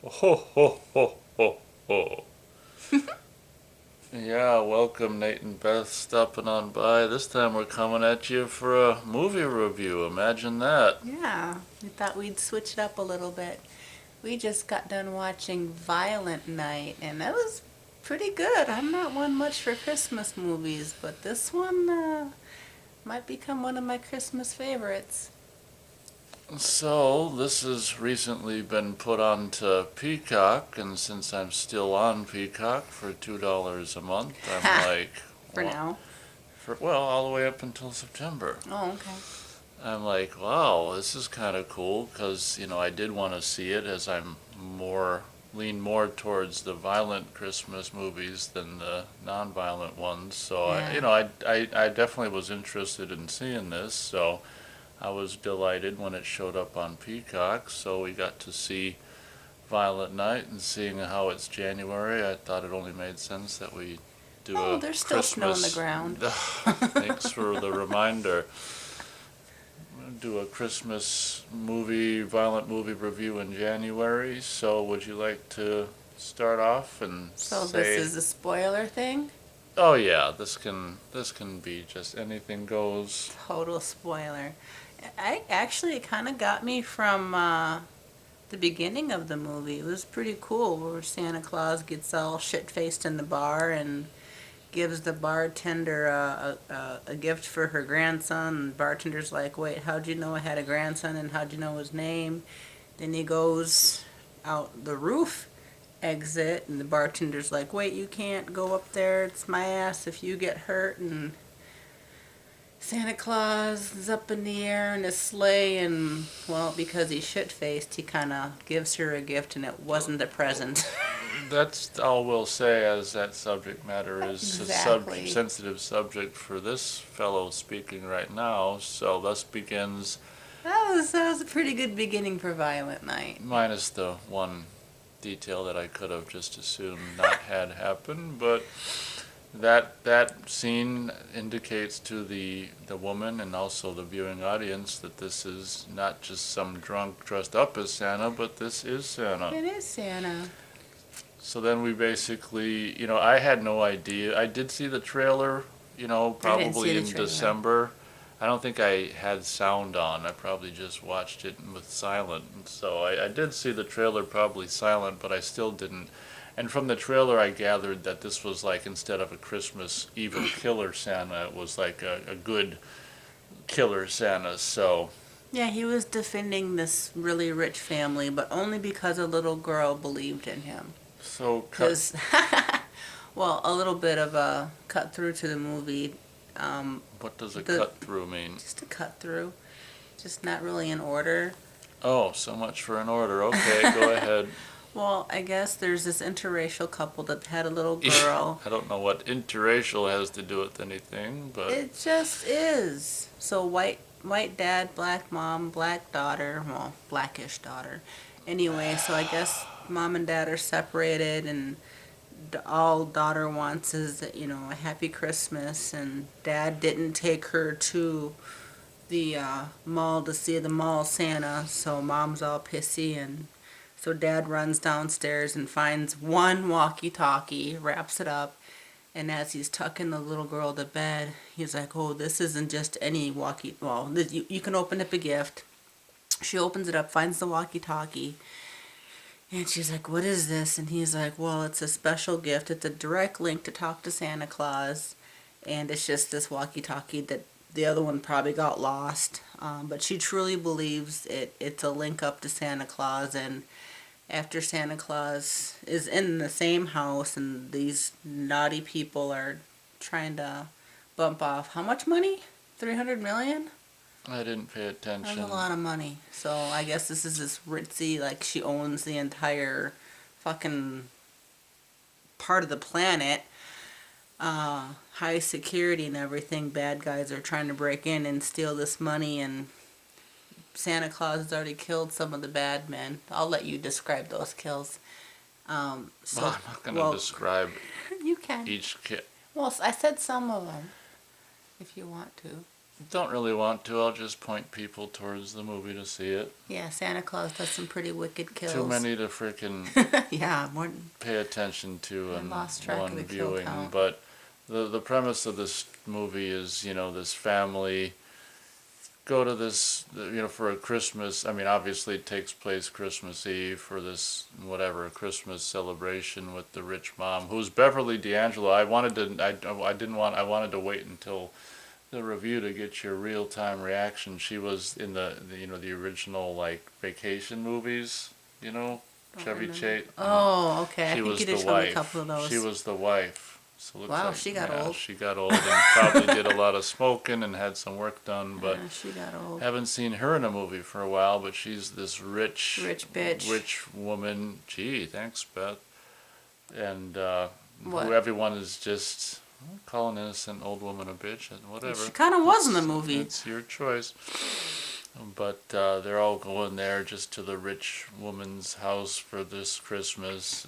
Ho ho ho ho ho. Yeah, welcome Nate and Beth stopping on by. This time we're coming at you for a movie review. Imagine that. Yeah, we thought we'd switch it up a little bit. We just got done watching Violent Night, and that was pretty good. I'm not one much for Christmas movies, but this one might become one of my Christmas favorites. So, this has recently been put onto Peacock, and since I'm still on Peacock for $2 a month, I'm Ha! like, For now. well, all the way up until September. Oh, okay. I'm like, wow, this is kind of cool because, I did want to see it as I'm lean more towards the violent Christmas movies than the non-violent ones. So, Yeah. I definitely was interested in seeing this. So, I was delighted when it showed up on Peacock. So, we got to see Violent Night, and seeing how it's January, I thought it only made sense that we do Oh, a there's still snow on the Christmas. ground. Thanks for the reminder. Do a Christmas movie, violent movie review in January. So, would you like to start off and So this say, is a spoiler thing? "Oh yeah, this can be just anything goes." Total spoiler. I actually it kind of got me from the beginning of the movie. It was pretty cool where Santa Claus gets all shit faced in the bar and gives the bartender a gift for her grandson. And the bartender's like, "Wait, how'd you know I had a grandson and how'd you know his name?" Then he goes out the roof exit and the bartender's like, "Wait, you can't go up there. It's my ass if you get hurt." And Santa Claus is up in the air in his sleigh, and well, because he's shit faced, he kind of gives her a gift, and it wasn't a present. That's all we'll say, as that subject matter is a Exactly. sensitive subject for this fellow speaking right now. So, thus begins, That was a pretty good beginning for Violent Night. minus the one detail that I could have just assumed not had happened, but that scene indicates to the woman and also the viewing audience that this is not just some drunk dressed up as Santa, but this is Santa. It is Santa. So then we basically, I had no idea. I did see the trailer, I didn't see probably the in trailer. December. I don't think I had sound on. I probably just watched it with silent. And so I did see the trailer probably silent, but I still didn't. And from the trailer, I gathered that this was like, instead of a Christmas evil killer Santa, it was like a good killer Santa. So, Yeah, he was defending this really rich family, but only because a little girl believed in him. so cut. Because, well, a little bit of a cut through to the movie. Um, What does a the cut through mean? Just a cut through, just not really in order. Oh, so much for an order. Okay, go ahead. Well, I guess there's this interracial couple that had a little girl. I don't know what interracial has to do with anything, but It just is. So white dad, black mom, black daughter, well, blackish daughter. Anyway, so I guess mom and dad are separated, and all daughter wants is a happy Christmas, and dad didn't take her to the mall to see the mall Santa, so mom's all pissy, and so dad runs downstairs and finds one walkie-talkie, wraps it up, and as he's tucking the little girl to bed, he's like, "Oh, this isn't just any walkie. Well, you can open up a gift." She opens it up, finds the walkie-talkie, and she's like, "What is this?" And he's like, "Well, it's a special gift. It's a direct link to talk to Santa Claus." And it's just this walkie-talkie that the other one probably got lost. But she truly believes it's a link up to Santa Claus. And after Santa Claus is in the same house and these naughty people are trying to bump off how much money? 300 million? I didn't pay That's a attention. lot of money. So I guess this is this ritzy, like she owns the entire fucking part of the planet. High security and everything. Bad guys are trying to break in and steal this money, and Santa Claus has already killed some of the bad men. I'll let you describe those kills. Well, So, I'm not going to well, describe you can. each kid. Well, I said some of them, if you want to. Don't really want to. I'll just point people towards the movie to see it. Yeah, Santa Claus does some pretty wicked kills. Too many to freaking Yeah, more than pay attention to I in lost track of one the kill viewing. count. But the premise of this movie is, this family go to this, for a Christmas. I mean, obviously it takes place Christmas Eve for this whatever Christmas celebration with the rich mom, who's Beverly D'Angelo. I wanted to, I didn't want, I wanted to wait until the review to get your real time reaction. She was in the original like vacation movies, Chevy remember. Chase. Oh, okay. I She think was you did the show me a wife. couple of those. She was the wife. So it looks Wow, like, she got yeah, old. she got old and probably did a lot of smoking and had some work done, but She got old. haven't seen her in a movie for a while. But she's this rich Bitch. rich woman. Gee, thanks, Beth. And What? who everyone is just calling innocent old woman a bitch and whatever. She kind of was in the movie. It's your choice. But they're all going there just to the rich woman's house for this Christmas,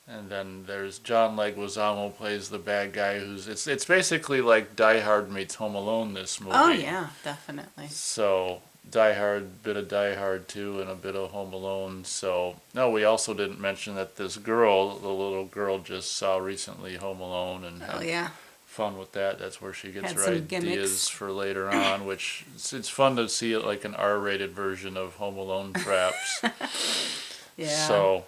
and then there's John Leguizamo plays the bad guy it's basically like Die Hard meets Home Alone, this movie. Oh yeah, definitely. So Die Hard, bit of Die Hard 2 and a bit of Home Alone. So no, we also didn't mention that this girl, the little girl, just saw recently Home Alone and Oh had yeah. fun with that. That's where she gets Had her some ideas gimmicks. for later on, which it's fun to see it like an R-rated version of Home Alone traps. Yeah. So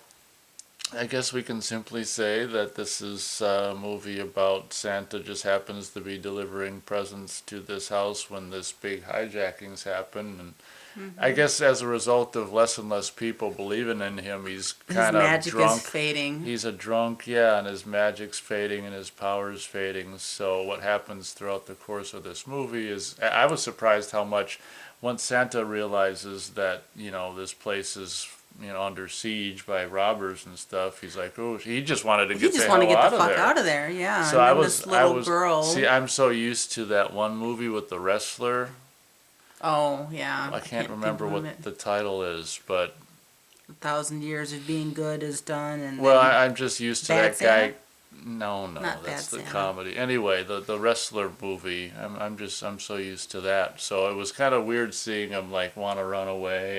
I guess we can simply say that this is a movie about Santa just happens to be delivering presents to this house when this big hijackings happen, and I guess as a result of less and less people believing in him, he's His kind of magic drunk. is fading. He's a drunk, yeah, and his magic's fading and his power's fading. So what happens throughout the course of this movie is, I was surprised how much, once Santa realizes that, this place is, under siege by robbers and stuff, he's like, oh, he just wanted to He get just the wanted to hell get the out of fuck there. out of there. Yeah. So and I then was, this little I was, girl. see, I'm so used to that one movie with the wrestler. Oh yeah. I can't think remember of what it. the title is, but 1,000 years of being good is done, and well, then I'm just used to Bad that Santa? guy. No, Not that's Bad the Santa. comedy. Anyway, the wrestler movie. I'm so used to that. So it was kind of weird seeing him like want to run away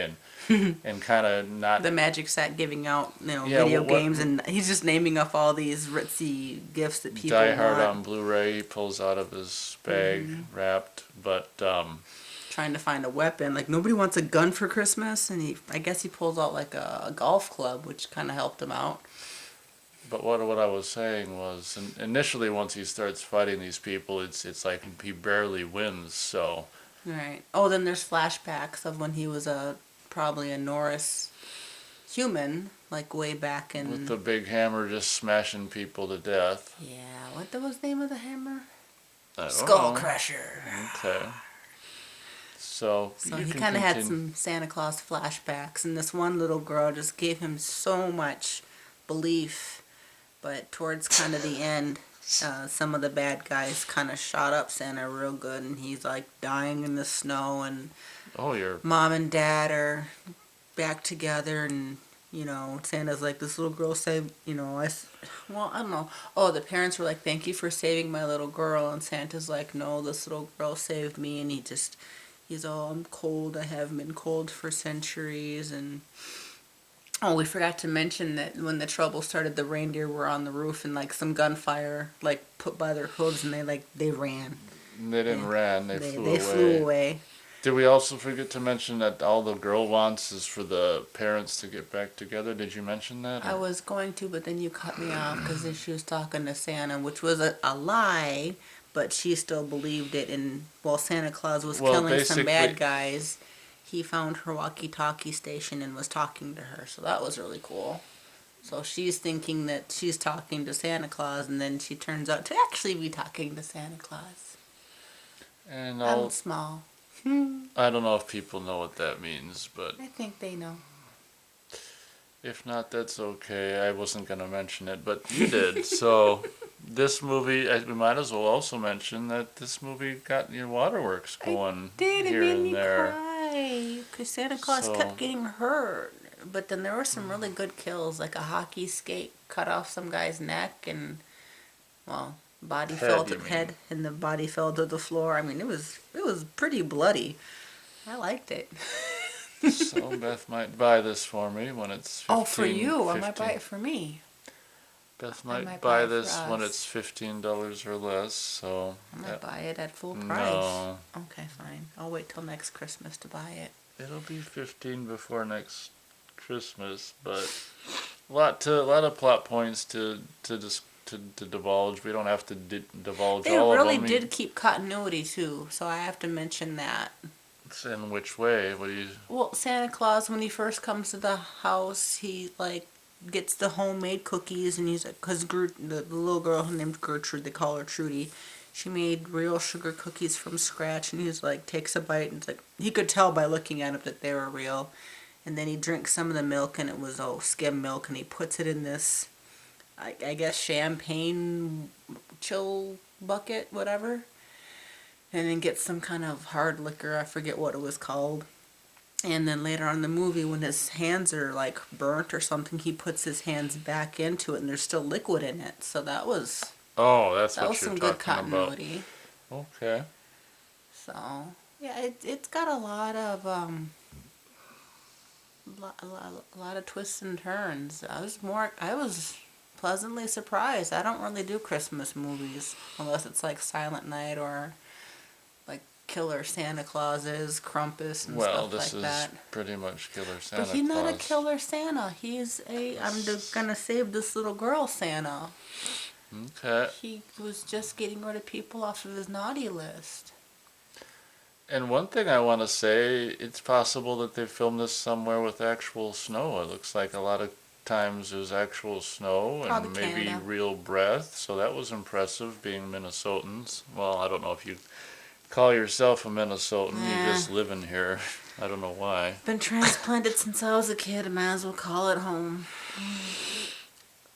and kind of not. the magic set giving out Yeah, video what- games, and he's just naming off all these ritzy gifts that people Die Hard want. on Blu-ray. He pulls out of his bag wrapped, but Trying to find a weapon. Like nobody wants a gun for Christmas, and I guess he pulls out like a golf club, which kind of helped him out. what I was saying was initially once he starts fighting these people, it's like he barely wins. So Right. Oh, then there's flashbacks of when he was probably a Norris human, like way back in. with the big hammer just smashing people to death. Yeah. What was the name of the hammer? I don't Skull know. Crusher. Okay. So So you he can kind of had continue. some Santa Claus flashbacks, and this one little girl just gave him so much belief. But towards kind of the end, some of the bad guys kind of shot up Santa real good, and he's like dying in the snow, and Oh, you're mom and dad are back together, and Santa's like, this little girl saved, well, I don't know. Oh, the parents were like, thank you for saving my little girl, and Santa's like, no, this little girl saved me, and he's all, I'm cold, I haven't been cold for centuries, and oh, we forgot to mention that when the trouble started, the reindeer were on the roof, and like some gunfire like put by their hooves, and they ran. they didn't Yeah. ran. They flew away. Flew away. Did we also forget to mention that all the girl wants is for the parents to get back together? Did you mention that? I was going to, but then you cut me off because she was talking to Santa, which was a lie, but she still believed it. And while Santa Claus was Well, killing some bad basically- guys, he found her walkie-talkie station and was talking to her. So that was really cool. So she's thinking that she's talking to Santa Claus, and then she turns out to actually be talking to Santa Claus. And I'm small. I don't know if people know what that means, but I think they know. if not, that's okay. I wasn't going to mention it, but you did. So this movie, we might as well also mention that this movie got your waterworks going It here made and me there. cry because Santa Claus So- kept getting hurt. But then there were some really good kills, like a hockey skate cut off some guy's neck, and well, body fell Head, to you mean? head, and the body fell to the floor. I mean, it was pretty bloody. I liked it. So Beth might buy this for me when it's Oh, for 15, you. I might buy 15. it for me. Beth I might might buy buy it for this when it's us. $15 or less, so I might that, buy it at full price. no, Okay, fine. I'll wait till next Christmas to buy it. it'll be 15 before next Christmas, but a lot of plot points to divulge. We don't have to divulge They all of really them. did keep continuity too, so I have to mention that. It's in which way? What do you? Well, Santa Claus, when he first comes to the house, he like gets the homemade cookies, and he's like, cause the little girl named Gertrude, they call her Trudy, she made real sugar cookies from scratch, and he's like takes a bite, and it's like he could tell by looking at them that they were real, and then he drinks some of the milk, and it was skim milk, and he puts it in this, I guess champagne chill bucket, whatever, and then gets some kind of hard liquor, I forget what it was called. And then later on in the movie, when his hands are like burnt or something, he puts his hands back into it, and there's still liquid in it. So that was Oh, that's that was what you're some good talking about. continuity. Okay. So yeah, it's got a lot of a lot of twists and turns. I was pleasantly surprised. I don't really do Christmas movies unless it's like Silent Night or like Killer Santa Clauses, Krampus, and Well, stuff this like is that. pretty much Killer Santa But he's not a Claus. killer Santa. He's gonna save this little girl Santa. Okay. He was just getting rid of people off of his naughty list. And one thing I want to say, it's possible that they filmed this somewhere with actual snow. It looks like a lot of times there's actual snow and Probably maybe Canada. real breath, so that was impressive being Minnesotans. Well, I don't know if you call yourself a Minnesotan, you Nah. just live in here. I don't know why. Been transplanted since I was a kid. I might as well call it home.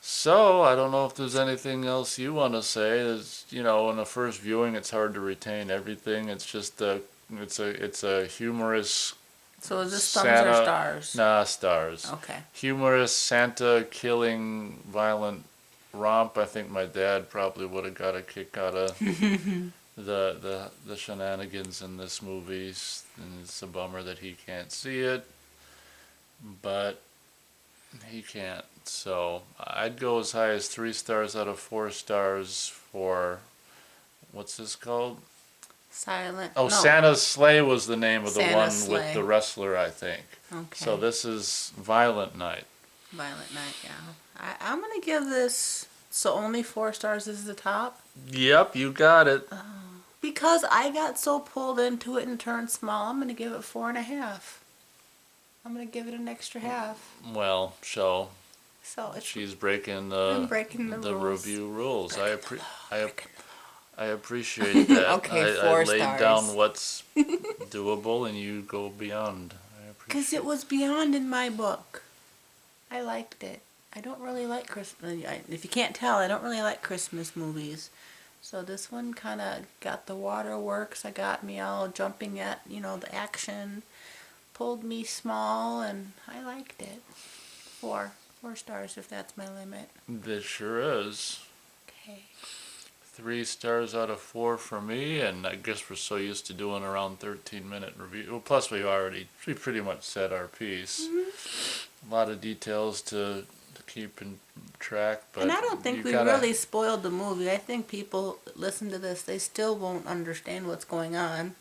So, I don't know if there's anything else you want to say. In the first viewing, it's hard to retain everything. It's just it's a humorous So is this thumbs or Santa. stars? Nah, stars. Okay. Humorous Santa killing violent romp. I think my dad probably would have got a kick out of the shenanigans in this movie, and it's a bummer that he can't see it, but he can't. So I'd go as high as 3 stars out of 4 stars for what's this called? Silent. Oh, No. Santa's Sleigh was the name of the Santa's one Sleigh. with the wrestler, I think. Okay. So this is Violent Night. Violent Night. Yeah. I'm gonna give this. So only 4 stars is the top. Yep, you got it. Because I got so pulled into it and turned small, I'm gonna give it 4.5. I'm gonna give it an extra half. Well, so So it's she's breaking I'm breaking the rules. review rules. I Breaking appreciate that. Okay, I 4 laid stars. down what's doable, and you go beyond. I Because appreciate. it was beyond in my book. I liked it. I don't really like Christmas. If you can't tell, I don't really like Christmas movies. So this one kind of got the waterworks. I got me all jumping at, the action. Pulled me small, and I liked it. 4 stars if that's my limit. This sure is. Okay. 3 stars out of 4 for me, and I guess we're so used to doing around 13-minute review. Well, plus we pretty much said our piece. A lot of details to keep in track, but And I don't think you we gotta- really spoiled the movie. I think people that listen to this, they still won't understand what's going on.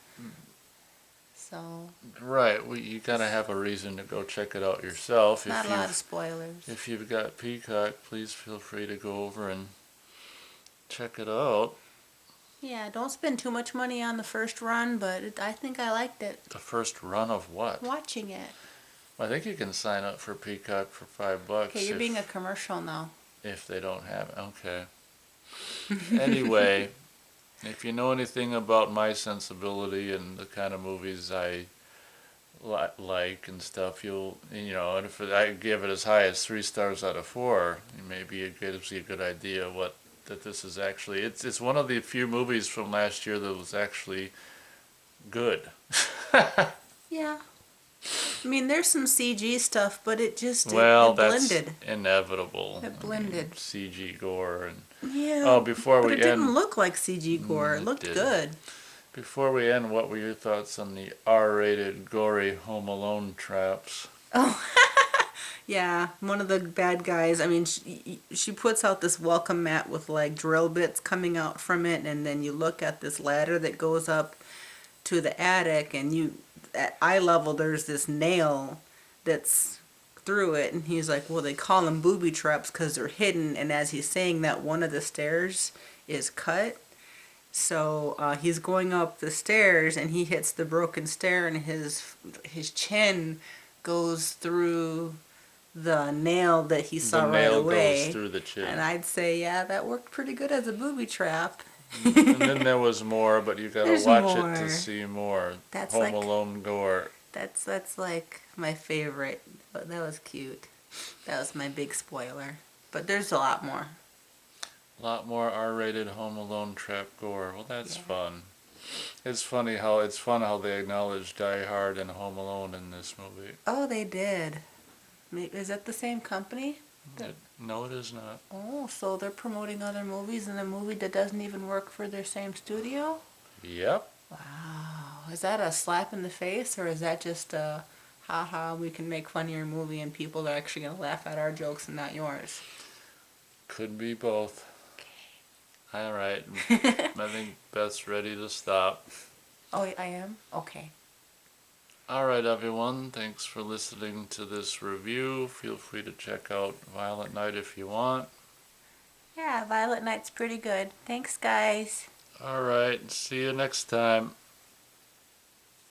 So, Right, you gotta have a reason to go check it out yourself. not a lot of spoilers. If you've got Peacock, please feel free to go over and check it out. Yeah, don't spend too much money on the first run, but I think I liked it. The first run of what? Watching it. I think you can sign up for Peacock for $5 Okay, you're being a commercial now. if they don't have it. Okay. Anyway, if you know anything about my sensibility and the kind of movies I like and stuff, and if I give it as high as 3 stars out of 4, maybe it gives you a good idea that this is actually. It's one of the few movies from last year that was actually good. Yeah. I mean, there's some CG stuff, but Well, it that's blended. inevitable. It I mean, blended. CG gore and Yeah, oh, before but we it didn't end, look like CG gore. It it looked didn't. good. Before we end, what were your thoughts on the R-rated, gory Home Alone traps? Oh, yeah, one of the bad guys. I mean, she puts out this welcome mat with like drill bits coming out from it, and then you look at this ladder that goes up to the attic, and at eye level, there's this nail that's through it, and he's like, well, they call them booby traps because they're hidden, and as he's saying that, one of the stairs is cut. So he's going up the stairs and he hits the broken stair and his chin goes through the nail that he The saw right nail goes away. through the And chin. I'd say, yeah, that worked pretty good as a booby trap. And then there was more, but you gotta There's watch it to more. see more. That's Home like Alone gore. that's like my favorite. But that was cute. That was my big spoiler. But there's a lot more. A lot more R-rated Home Alone trap gore. Well, that's Yeah. fun. It's fun how they acknowledge Die Hard and Home Alone in this movie. Oh, they did. Is that the same company? No, it is not. Oh, so they're promoting other movies in a movie that doesn't even work for their same studio? Yep. Wow. Is that a slap in the face, or is that just a haha, we can make fun of your movie and people are actually going to laugh at our jokes and not yours? Could be both. All right. I think Beth's ready to stop. Oh, I am? Okay. All right, everyone. Thanks for listening to this review. Feel free to check out Violent Night if you want. Yeah, Violet Night's pretty good. Thanks, guys. All right. See you next time.